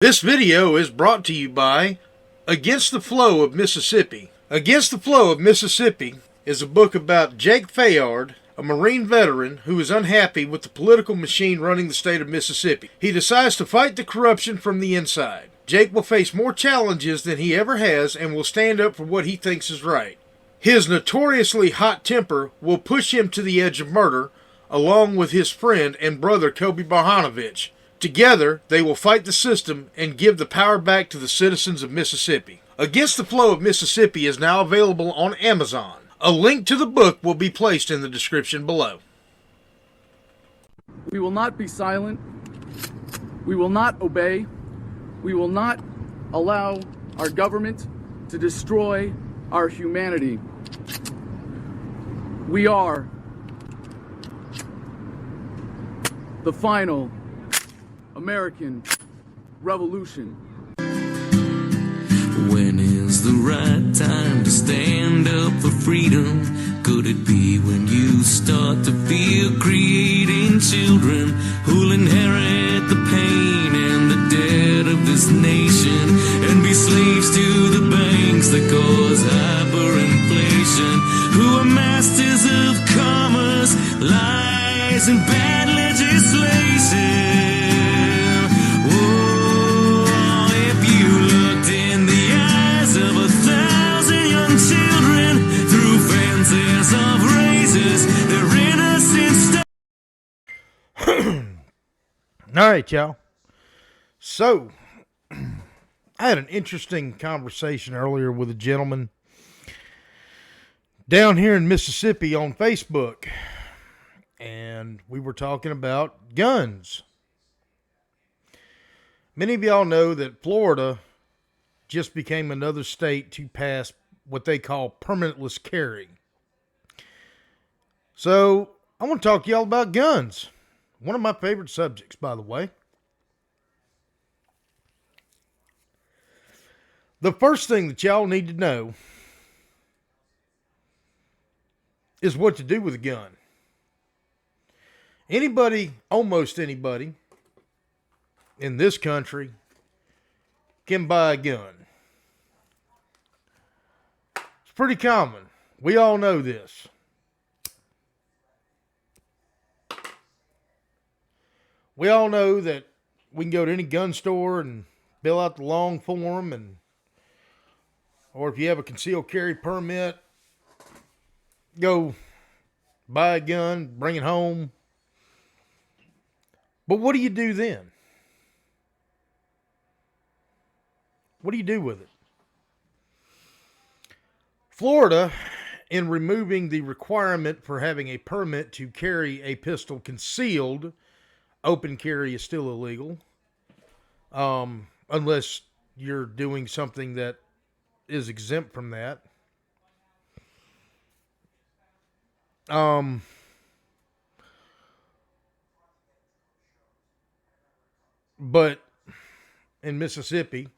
This video is brought to you by Against the Flow of Mississippi. Against the Flow of Mississippi is a book about Jake Fayard, a Marine veteran who is unhappy with the political machine running the state of Mississippi. He decides to fight the corruption from the inside. Jake will face more challenges than he ever has and will stand up for what he thinks is right. His notoriously hot temper will push him to the edge of murder, along with his friend and brother Kobe Barhanovich. Together, they will fight the system and give the power back to the citizens of Mississippi. Against the Flow of Mississippi is now available on Amazon. A link to the book will be placed in the description below. We will not be silent. We will not obey. We will not allow our government to destroy our humanity. We are the final American Revolution. When is the right time to stand up for freedom? Could it be when you start to feel creating children who'll inherit the pain and the debt of this nation and be slaves to the banks that cause hyperinflation, who are masters of commerce, lies, and bad legislation? All right, y'all. So, I had an interesting conversation earlier with a gentleman down here in Mississippi on Facebook, and we were talking about guns. Many of y'all know that Florida just became another state to pass what they call permitless carry. So, I want to talk to y'all about guns. One of my favorite subjects, by the way. The first thing that y'all need to know is what to do with a gun. Anybody, almost anybody, in this country can buy a gun. It's pretty common. We all know this. We all know that we can go to any gun store and fill out the long form, or if you have a concealed carry permit, go buy a gun, bring it home. But what do you do then? What do you do with it? Florida, in removing the requirement for having a permit to carry a pistol concealed, open carry is still illegal, unless you're doing something that is exempt from that. But in Mississippi,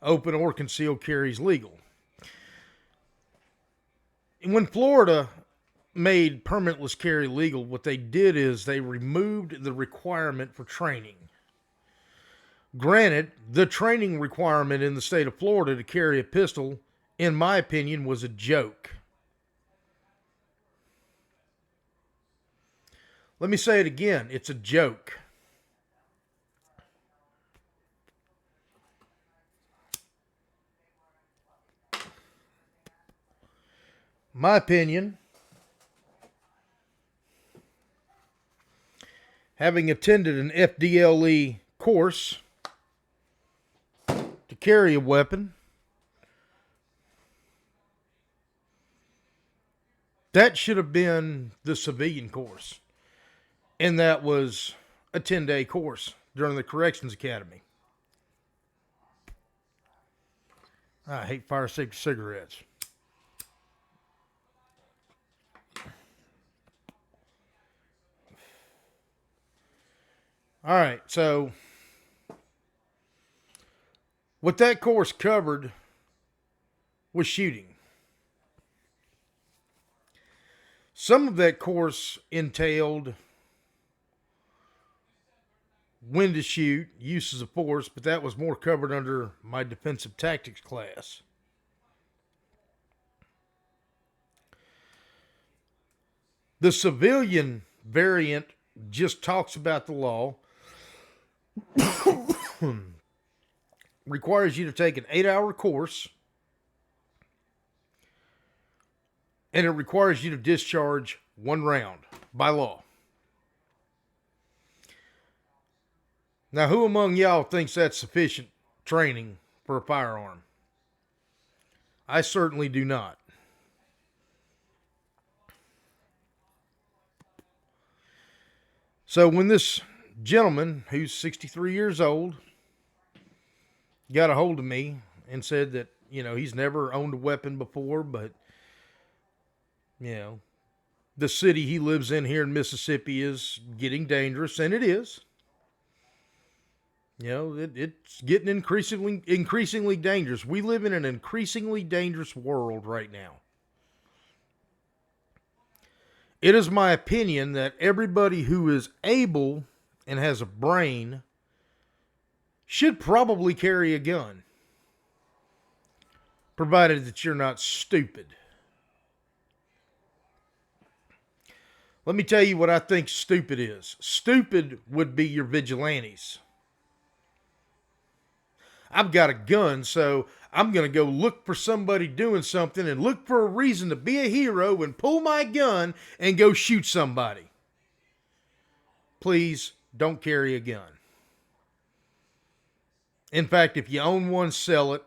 open or concealed carry is legal. And when Florida made permitless carry legal, what they did is they removed the requirement for training. Granted, the training requirement in the state of Florida to carry a pistol, in my opinion, was a joke. Let me say it again. It's a joke. My opinion, having attended an FDLE course to carry a weapon, that should have been the civilian course. And that was a 10-day course during the Corrections Academy. I hate fire safety cigarettes. All right, so what that course covered was shooting. Some of that course entailed when to shoot, uses of force, but that was more covered under my defensive tactics class. The civilian variant just talks about the law, requires you to take an 8-hour course, and it requires you to discharge 1 round by law. Now, who among y'all thinks that's sufficient training for a firearm? I certainly do not. So when this gentleman, who's 63 years old, got a hold of me and said that, he's never owned a weapon before, but, the city he lives in here in Mississippi is getting dangerous, and it is. It's getting increasingly dangerous. We live in an increasingly dangerous world right now. It is my opinion that everybody who is able and has a brain should probably carry a gun, provided that you're not stupid. Let me tell you what I think stupid is. Stupid would be your vigilantes. I've got a gun, so I'm going to go look for somebody doing something and look for a reason to be a hero and pull my gun and go shoot somebody. Please don't carry a gun. In fact, if you own one, sell it.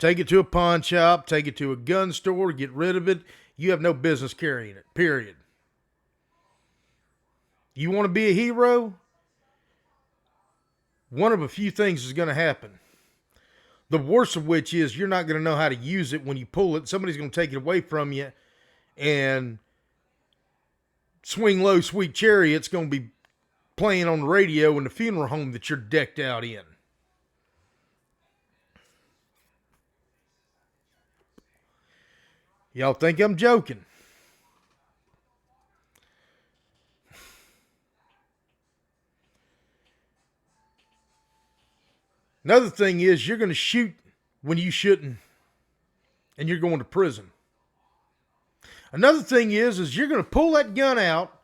Take it to a pawn shop, take it to a gun store, get rid of it. You have no business carrying it, period. You want to be a hero? One of a few things is going to happen. The worst of which is you're not going to know how to use it when you pull it. Somebody's going to take it away from you, and Swing Low, Sweet Chariot's going to be playing on the radio in the funeral home that you're decked out in. Y'all think I'm joking? Another thing is you're going to shoot when you shouldn't, and you're going to prison. Another thing is you're going to pull that gun out,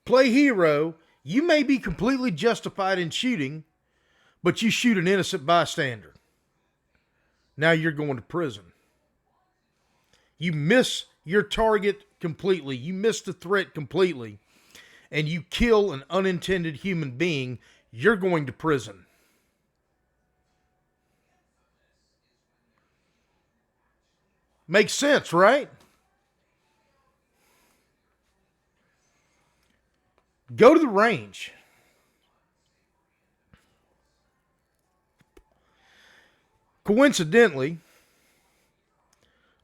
play hero. You may be completely justified in shooting, but you shoot an innocent bystander. Now you're going to prison. You miss your target completely. You miss the threat completely, and you kill an unintended human being. You're going to prison. Makes sense, right? Go to the range. Coincidentally,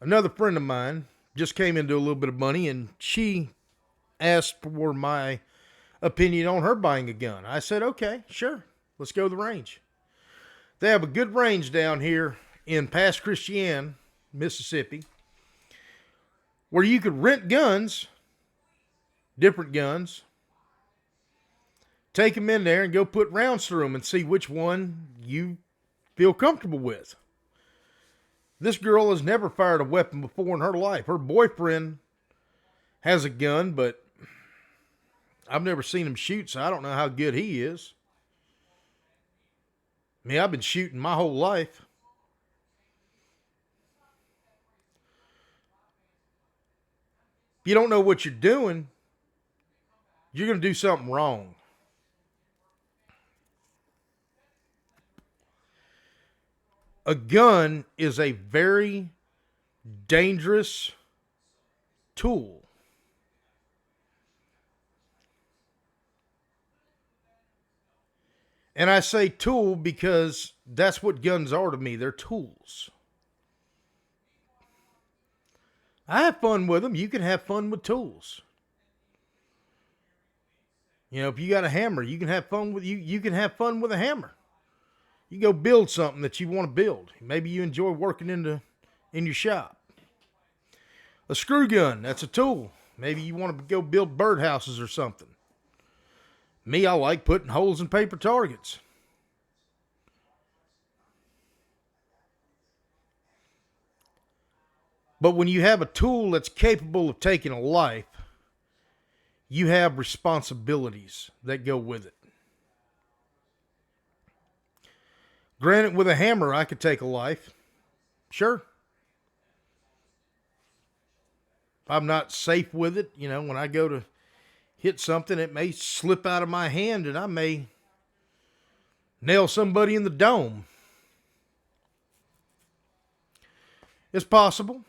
another friend of mine just came into a little bit of money, and she asked for my opinion on her buying a gun. I said, okay, sure, let's go to the range. They have a good range down here in Pass Christian, Mississippi, where you could rent guns, different guns, take them in there and go put rounds through them and see which one you feel comfortable with. This girl has never fired a weapon before in her life. Her boyfriend has a gun, but I've never seen him shoot, so I don't know how good he is. I mean, I've been shooting my whole life. If you don't know what you're doing, you're going to do something wrong. A gun is a very dangerous tool. And I say tool because that's what guns are to me. They're tools. I have fun with them. You can have fun with tools. If you got a hammer, you can have fun with you can have fun with a hammer. You go build something that you want to build. Maybe you enjoy working in your shop. A screw gun, that's a tool. Maybe you want to go build birdhouses or something. Me, I like putting holes in paper targets. But when you have a tool that's capable of taking a life, you have responsibilities that go with it. Granted, with a hammer, I could take a life. Sure. If I'm not safe with it, when I go to hit something, it may slip out of my hand and I may nail somebody in the dome. It's possible.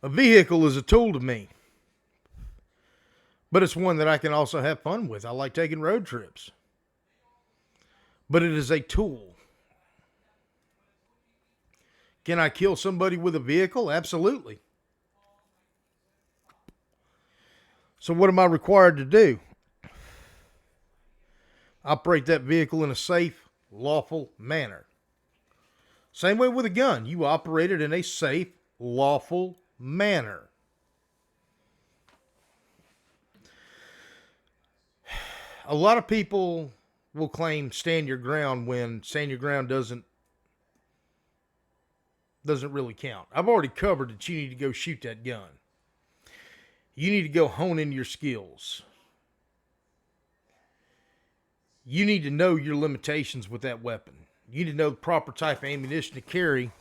A vehicle is a tool to me, but it's one that I can also have fun with. I like taking road trips, but it is a tool. Can I kill somebody with a vehicle? Absolutely. So what am I required to do? Operate that vehicle in a safe, lawful manner. Same way with a gun. You operate it in a safe, lawful manner. A lot of people will claim stand your ground when stand your ground doesn't really count. I've already covered that you need to go shoot that gun. You need to go hone in your skills. You need to know your limitations with that weapon. You need to know the proper type of ammunition to carry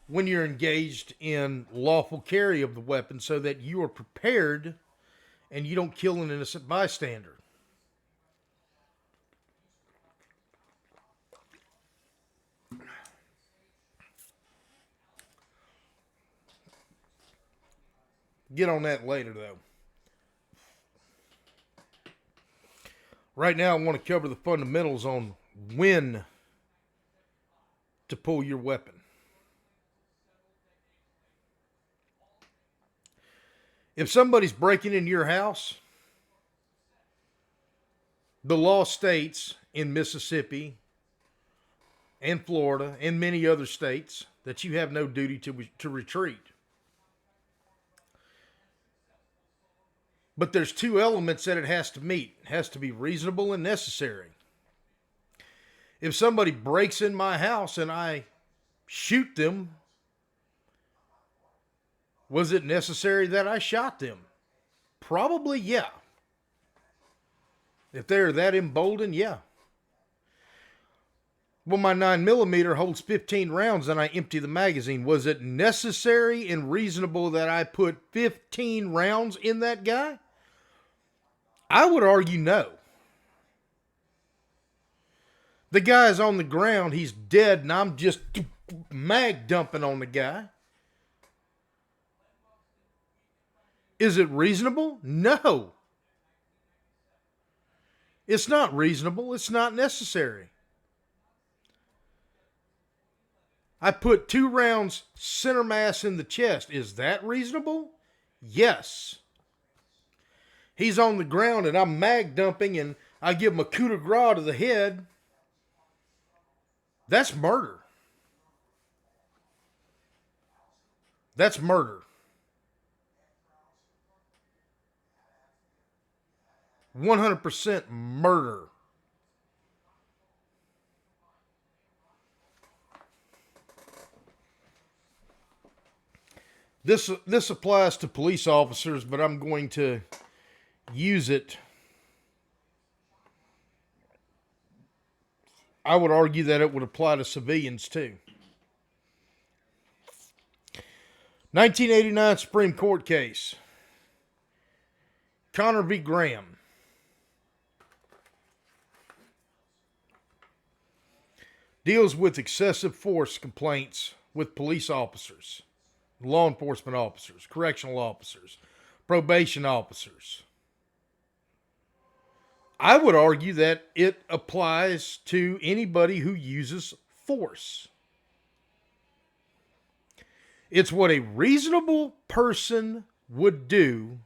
when you're engaged in lawful carry of the weapon so that you are prepared and you don't kill an innocent bystander. Get on that later, though. Right now, I want to cover the fundamentals on when to pull your weapon. If somebody's breaking into your house, the law states in Mississippi and Florida and many other states that you have no duty to retreat. But there's two elements that it has to meet. It has to be reasonable and necessary. If somebody breaks in my house and I shoot them, was it necessary that I shot them? Probably, yeah. If they're that emboldened, yeah. Well, my 9mm holds 15 rounds and I empty the magazine. Was it necessary and reasonable that I put 15 rounds in that guy? I would argue no. The guy's on the ground, he's dead, and I'm just mag dumping on the guy. Is it reasonable? No. It's not reasonable. It's not necessary. I put 2 rounds center mass in the chest. Is that reasonable? Yes. He's on the ground and I'm mag dumping and I give him a coup de grace to the head. That's murder. That's murder. 100% murder. This applies to police officers, but I'm going to use it. I would argue that it would apply to civilians too. 1989 Supreme Court case. Connor v. Graham. Deals with excessive force complaints with police officers, law enforcement officers, correctional officers, probation officers. I would argue that it applies to anybody who uses force. It's what a reasonable person would do,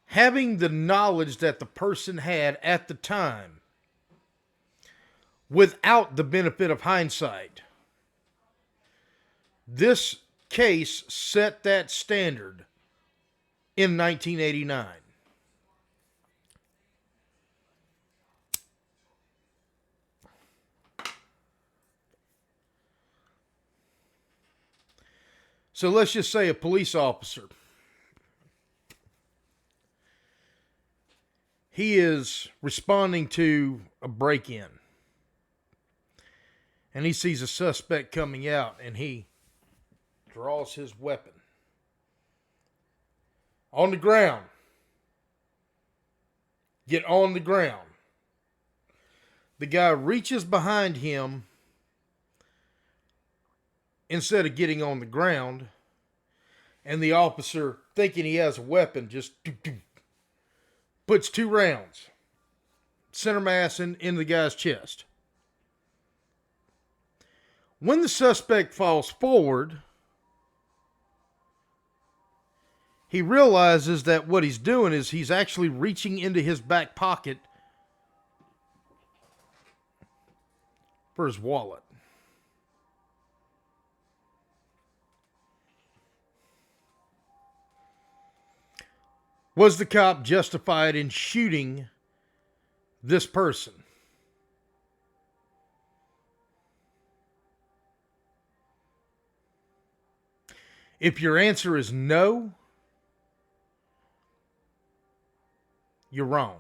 having the knowledge that the person had at the time, without the benefit of hindsight. This case set that standard in 1989. So let's just say a police officer. He is responding to a break-in. And he sees a suspect coming out, and he draws his weapon. On the ground. Get on the ground. The guy reaches behind him. Instead of getting on the ground, and the officer, thinking he has a weapon, just puts 2 rounds, center mass in the guy's chest. When the suspect falls forward, he realizes that what he's doing is he's actually reaching into his back pocket for his wallet. Was the cop justified in shooting this person? If your answer is no, you're wrong.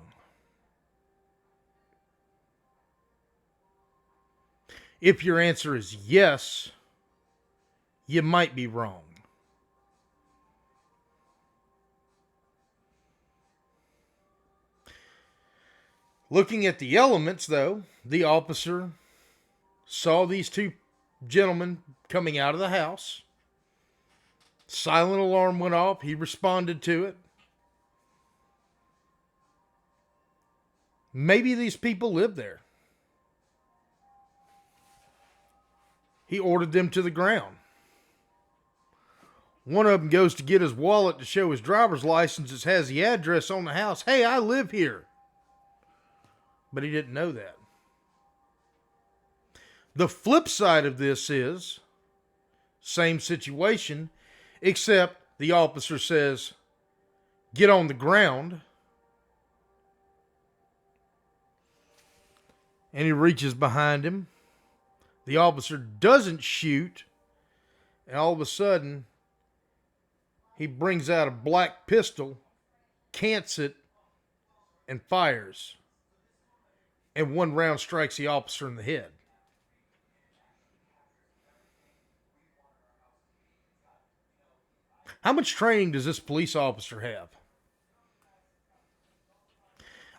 If your answer is yes, you might be wrong. Looking at the elements, though, the officer saw these 2 gentlemen coming out of the house. Silent alarm went off. He responded to it. Maybe these people live there. He ordered them to the ground. One of them goes to get his wallet to show his driver's license. It has the address on the house. Hey, I live here. But he didn't know that. The flip side of this is, same situation, except the officer says, get on the ground. And he reaches behind him. The officer doesn't shoot. And all of a sudden, he brings out a black pistol, cants it, and fires. And 1 round strikes the officer in the head. How much training does this police officer have?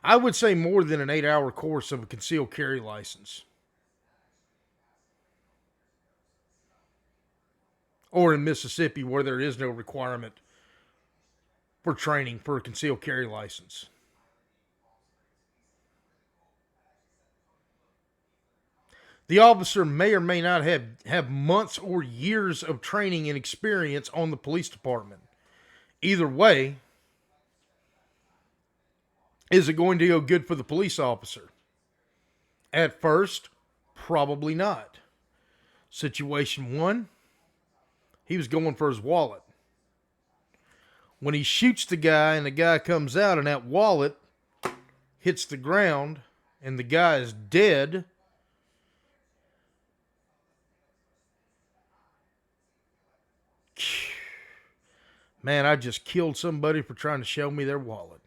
I would say more than an 8-hour course of a concealed carry license. Or in Mississippi, where there is no requirement for training for a concealed carry license. The officer may or may not have months or years of training and experience on the police department. Either way, is it going to go good for the police officer? At first, probably not. Situation 1, he was going for his wallet. When he shoots the guy and the guy comes out and that wallet hits the ground and the guy is dead, man, I just killed somebody for trying to show me their wallet.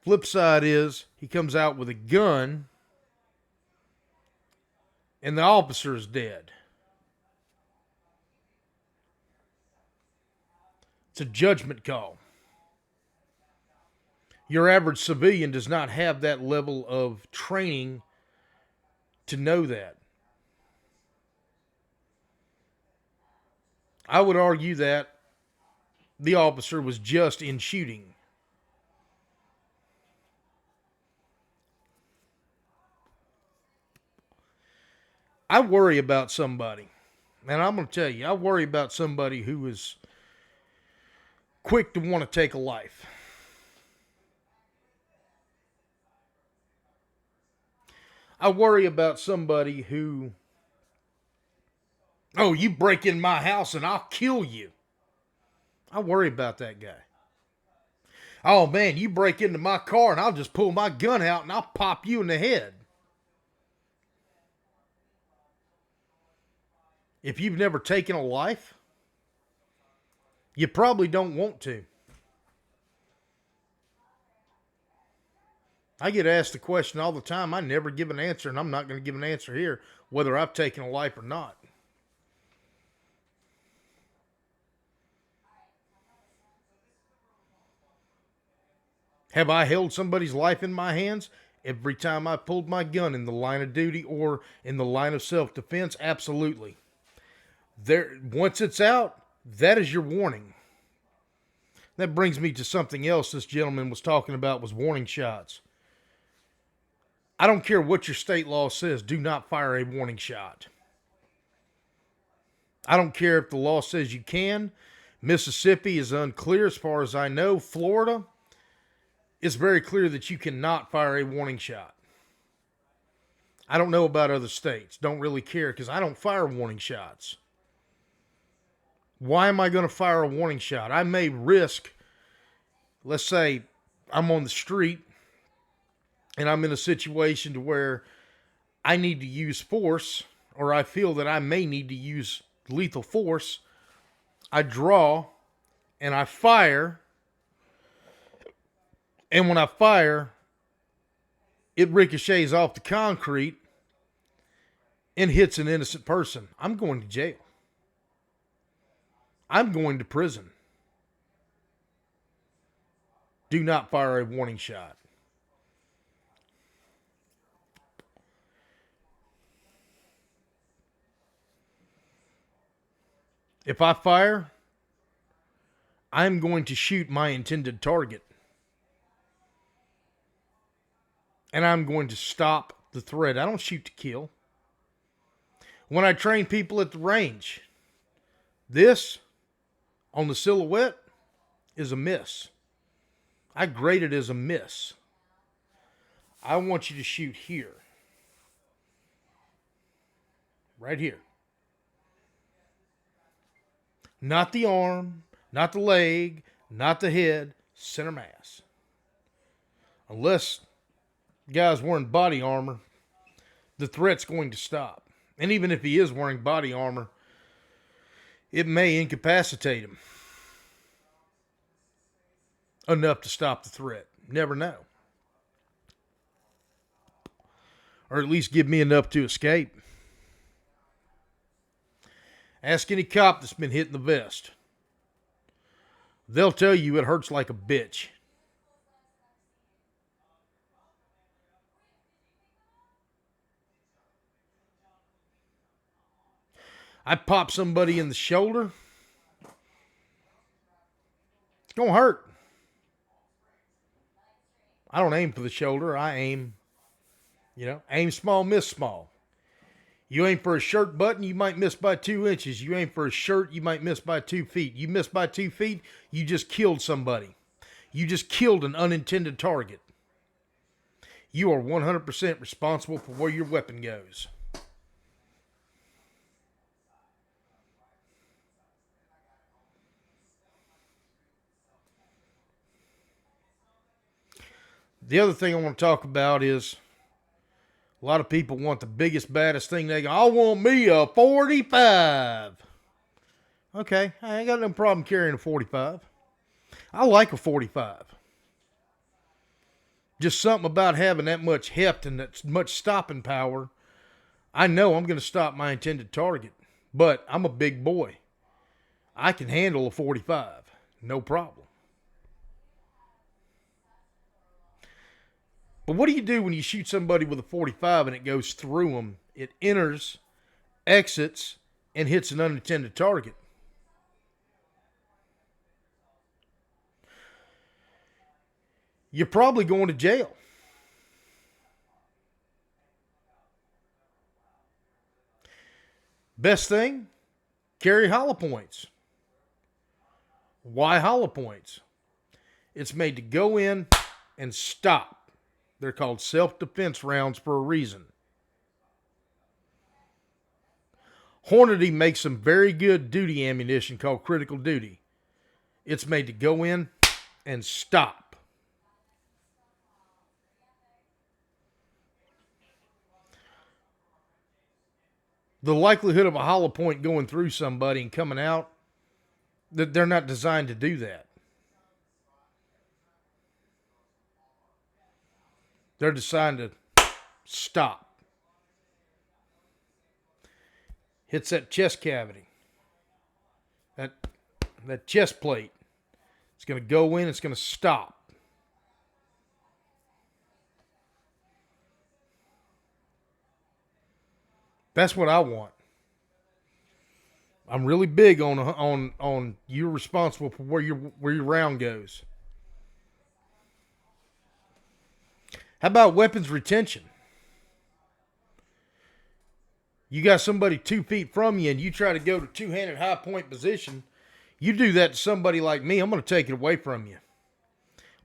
Flip side is, he comes out with a gun, and the officer is dead. It's a judgment call. Your average civilian does not have that level of training to know that. I would argue that the officer was just in shooting. I worry about somebody, and I'm going to tell you, I worry about somebody who is quick to want to take a life. I worry about somebody who Oh, you break in my house and I'll kill you. I worry about that guy. Oh man, you break into my car and I'll just pull my gun out and I'll pop you in the head. If you've never taken a life, you probably don't want to. I get asked the question all the time. I never give an answer, and I'm not going to give an answer here, whether I've taken a life or not. Have I held somebody's life in my hands? Every time I pulled my gun in the line of duty or in the line of self-defense? Absolutely. Once it's out, that is your warning. That brings me to something else this gentleman was talking about, was warning shots. I don't care what your state law says, do not fire a warning shot. I don't care if the law says you can. Mississippi is unclear as far as I know. Florida, it's very clear that you cannot fire a warning shot. I don't know about other states. Don't really care because I don't fire warning shots. Why am I going to fire a warning shot? I may risk, let's say I'm on the street and I'm in a situation to where I need to use force, or I feel that I may need to use lethal force. I draw and I fire. And when I fire, it ricochets off the concrete and hits an innocent person. I'm going to jail. I'm going to prison. Do not fire a warning shot. If I fire, I'm going to shoot my intended target. And I'm going to stop the threat. I don't shoot to kill. When I train people at the range, this on the silhouette is a miss. I grade it as a miss. I want you to shoot here. Right here. Not the arm, not the leg, not the head, center mass. Unless the guy's wearing body armor, the threat's going to stop. And even if he is wearing body armor, it may incapacitate him enough to stop the threat. Never know. Or at least give me enough to escape. Ask any cop that's been hit in the vest. They'll tell you it hurts like a bitch. I pop somebody in the shoulder, it's going to hurt. I don't aim for the shoulder. I aim small, miss small. You aim for a shirt button, you might miss by 2 inches. You aim for a shirt, you might miss by 2 feet. You miss by 2 feet, you just killed somebody. You just killed an unintended target. You are 100% responsible for where your weapon goes. The other thing I want to talk about is a lot of people want the biggest, baddest thing they go, I want me a 45. Okay, I ain't got no problem carrying a 45. I like a 45. Just something about having that much heft and that much stopping power. I know I'm going to stop my intended target, but I'm a big boy. I can handle a 45. No problem. But what do you do when you shoot somebody with a 45 and it goes through them? It enters, exits, and hits an unintended target. You're probably going to jail. Best thing, carry hollow points. Why hollow points? It's made to go in and stop. They're called self-defense rounds for a reason. Hornady makes some very good duty ammunition called critical duty. It's made to go in and stop. The likelihood of a hollow point going through somebody and coming out, that they're not designed to do that. They're designed to stop. Hits that chest cavity. That chest plate. It's going to go in, it's going to stop. That's what I want. I'm really big on you're responsible for where your round goes. How about weapons retention? You got somebody 2 feet from you and you try to go to two-handed high point position. You do that to somebody like me, I'm going to take it away from you.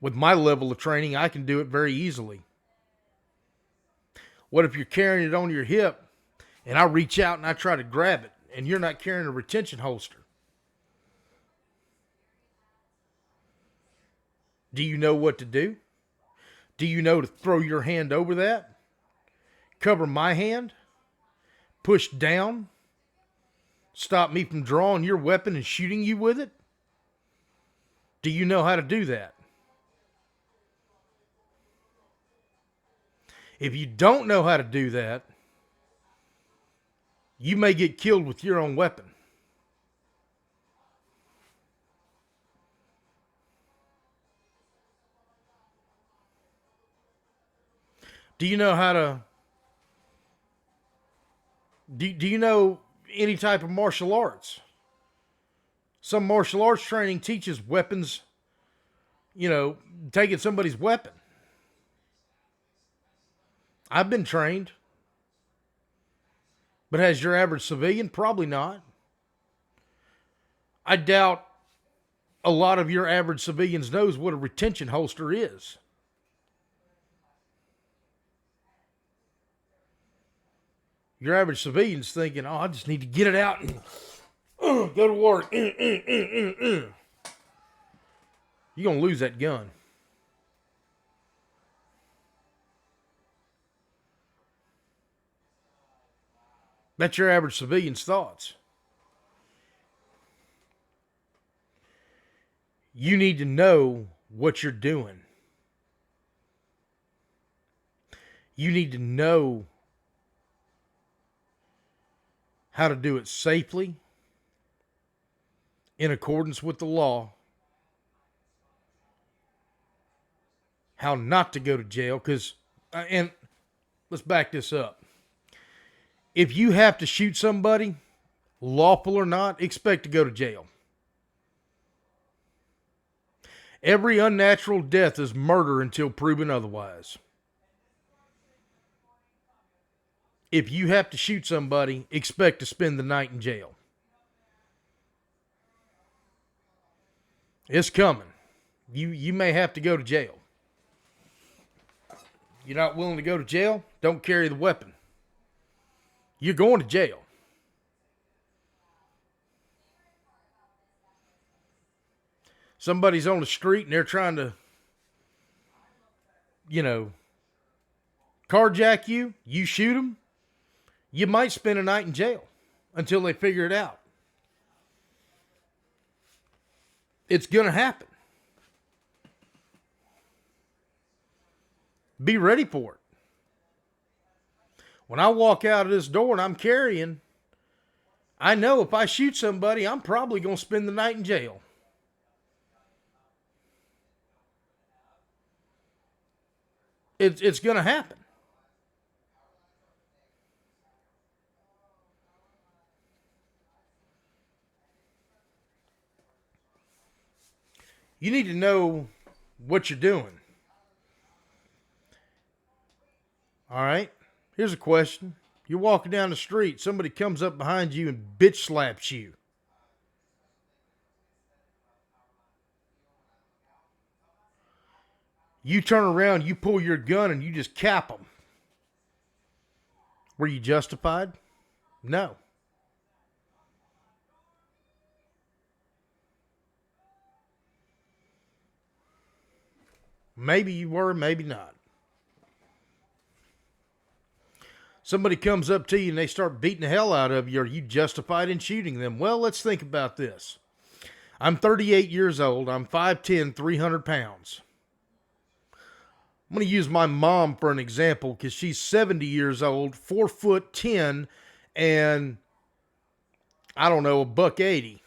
With my level of training, I can do it very easily. What if you're carrying it on your hip and I reach out and I try to grab it and you're not carrying a retention holster? Do you know what to do? Do you know to throw your hand over that? Cover my hand? Push down? Stop me from drawing your weapon and shooting you with it? Do you know how to do that? If you don't know how to do that, you may get killed with your own weapon. Do you know how to... Do you know any type of martial arts? Some martial arts training teaches weapons, taking somebody's weapon. I've been trained. But has your average civilian? Probably not. I doubt a lot of your average civilians knows what a retention holster is. Your average civilian's thinking, I just need to get it out and go to work. You're going to lose that gun. That's your average civilian's thoughts. You need to know what you're doing. You need to know how to do it safely, in accordance with the law, how not to go to jail, and let's back this up. If you have to shoot somebody, lawful or not, expect to go to jail. Every unnatural death is murder until proven otherwise. If you have to shoot somebody, expect to spend the night in jail. It's coming. You may have to go to jail. You're not willing to go to jail? Don't carry the weapon. You're going to jail. Somebody's on the street and they're trying to, carjack you. You shoot them. You might spend a night in jail until they figure it out. It's going to happen. Be ready for it. When I walk out of this door and I'm carrying, I know if I shoot somebody, I'm probably going to spend the night in jail. It's going to happen. You need to know what you're doing. All right? Here's a question. You're walking down the street. Somebody comes up behind you and bitch slaps you. You turn around, you pull your gun, and you just cap them. Were you justified? No. Maybe you were, maybe not. Somebody comes up to you and they start beating the hell out of you. Are you justified in shooting them? Well, let's think about this. I'm 38 years old. I'm 5'10", 300 pounds. I'm going to use my mom for an example because she's 70 years old, 4'10", and I don't know, $180.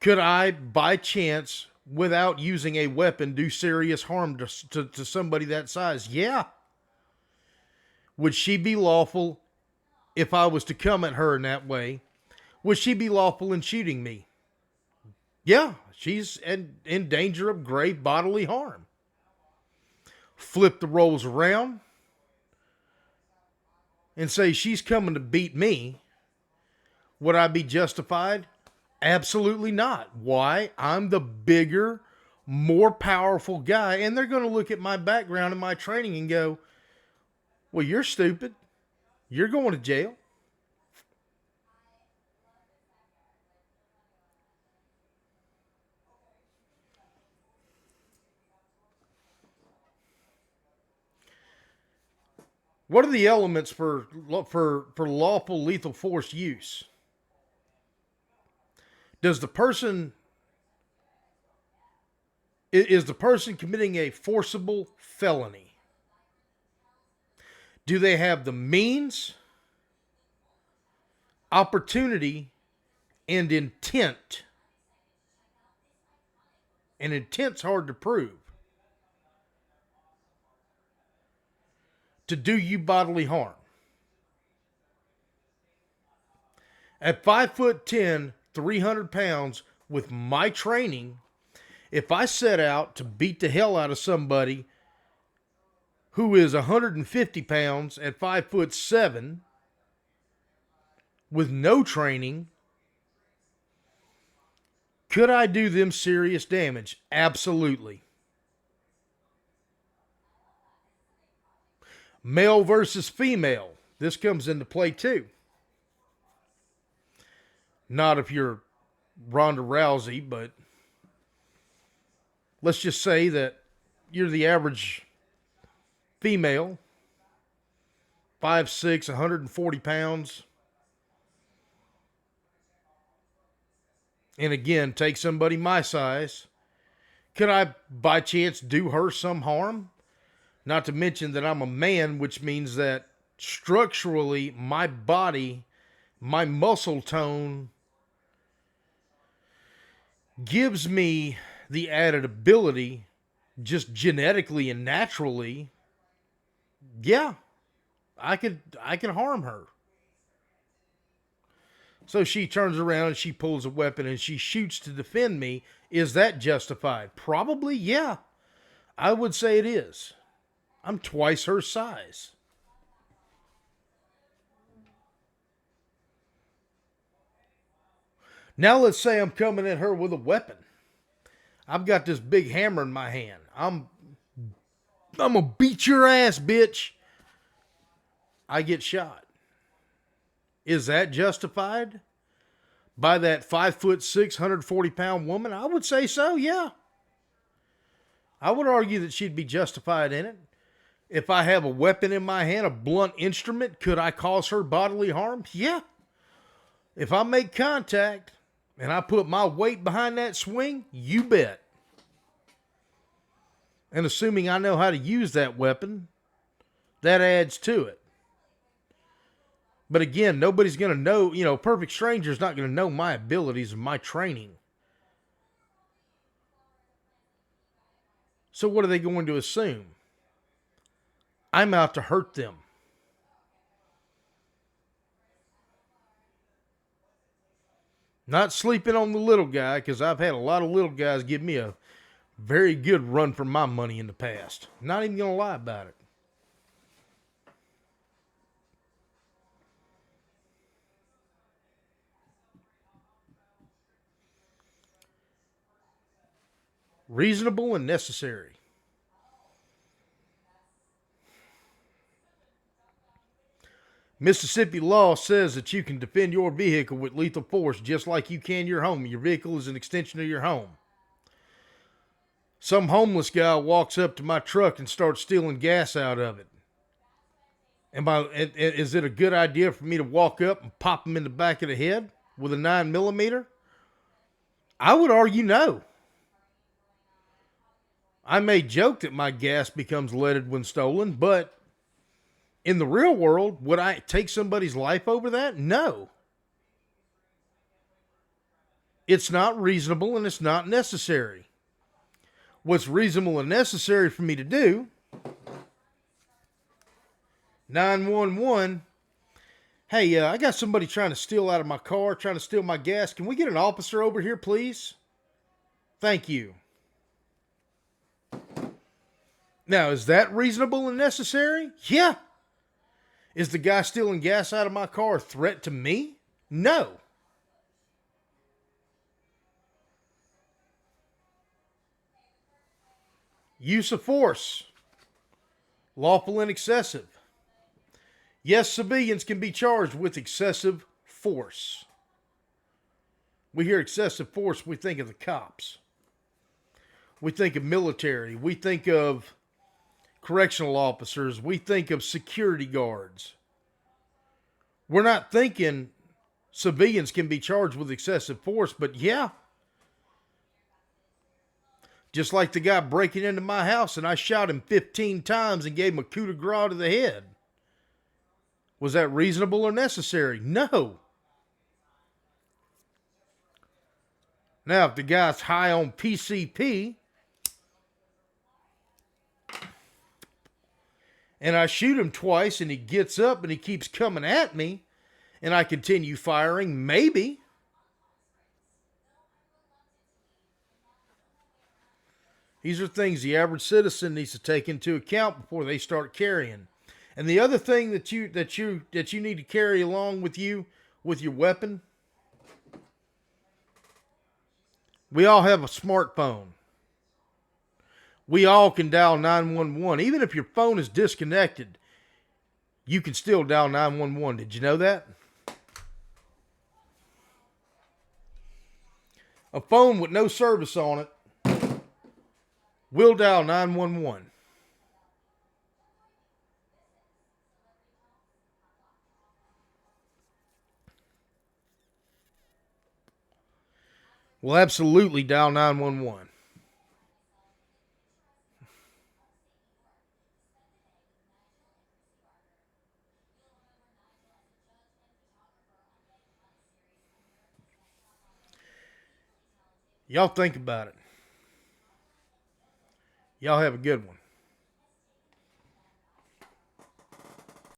Could I, by chance, without using a weapon, do serious harm to somebody that size? Yeah. Would she be lawful if I was to come at her in that way? Would she be lawful in shooting me? Yeah, she's in danger of grave bodily harm. Flip the roles around and say she's coming to beat me. Would I be justified? Absolutely not. Why? I'm the bigger, more powerful guy, and they're going to look at my background and my training and go, well, you're stupid. You're going to jail. What are the elements for lawful lethal force use? Is the person committing a forcible felony? Do they have the means, opportunity, and intent? And intent's hard to prove. To do you bodily harm. At 5'10", 300 pounds, with my training, if I set out to beat the hell out of somebody who is 150 pounds at 5'7", with no training, could I do them serious damage? Absolutely. Male versus female. This comes into play too. Not if you're Ronda Rousey, but let's just say that you're the average female, 5'6", 140 pounds. And again, take somebody my size. Could I, by chance, do her some harm? Not to mention that I'm a man, which means that structurally, my body, my muscle tone gives me the added ability, just genetically and naturally, yeah, I can harm her. So she turns around and she pulls a weapon and she shoots to defend me. Is that justified? Probably, yeah. I would say it is. I'm twice her size. Now let's say I'm coming at her with a weapon. I've got this big hammer in my hand. I'm gonna beat your ass, bitch. I get shot. Is that justified by that 5'6", 140-pound woman? I would say so, yeah. I would argue that she'd be justified in it. If I have a weapon in my hand, a blunt instrument, could I cause her bodily harm? Yeah. If I make contact and I put my weight behind that swing, you bet. And assuming I know how to use that weapon, that adds to it. But again, nobody's going to know, perfect stranger's not going to know my abilities and my training. So what are they going to assume? I'm out to hurt them. Not sleeping on the little guy, because I've had a lot of little guys give me a very good run for my money in the past. Not even going to lie about it. Reasonable and necessary. Mississippi law says that you can defend your vehicle with lethal force just like you can your home. Your vehicle is an extension of your home. Some homeless guy walks up to my truck and starts stealing gas out of it. Is it a good idea for me to walk up and pop him in the back of the head with a 9mm? I would argue no. I may joke that my gas becomes leaded when stolen, but in the real world, would I take somebody's life over that? No. It's not reasonable and it's not necessary. What's reasonable and necessary for me to do, 911, hey, I got somebody trying to steal out of my car, trying to steal my gas. Can we get an officer over here, please? Thank you. Now, is that reasonable and necessary? Yeah. Is the guy stealing gas out of my car a threat to me? No. Use of force. Lawful and excessive. Yes, civilians can be charged with excessive force. We hear excessive force, we think of the cops. We think of military. We think of correctional officers. We think of security guards. We're not thinking civilians can be charged with excessive force, but yeah. Just like the guy breaking into my house and I shot him 15 times and gave him a coup de grace to the head. Was that reasonable or necessary? No. Now, if the guy's high on PCP and I shoot him twice and he gets up and he keeps coming at me and I continue firing, maybe. These are things the average citizen needs to take into account before they start carrying. And the other thing that you need to carry along with you with your weapon, we all have a smartphone. We all can dial 911. Even if your phone is disconnected, you can still dial 911. Did you know that? A phone with no service on it will dial 911. Will absolutely dial 911. Y'all think about it. Y'all have a good one.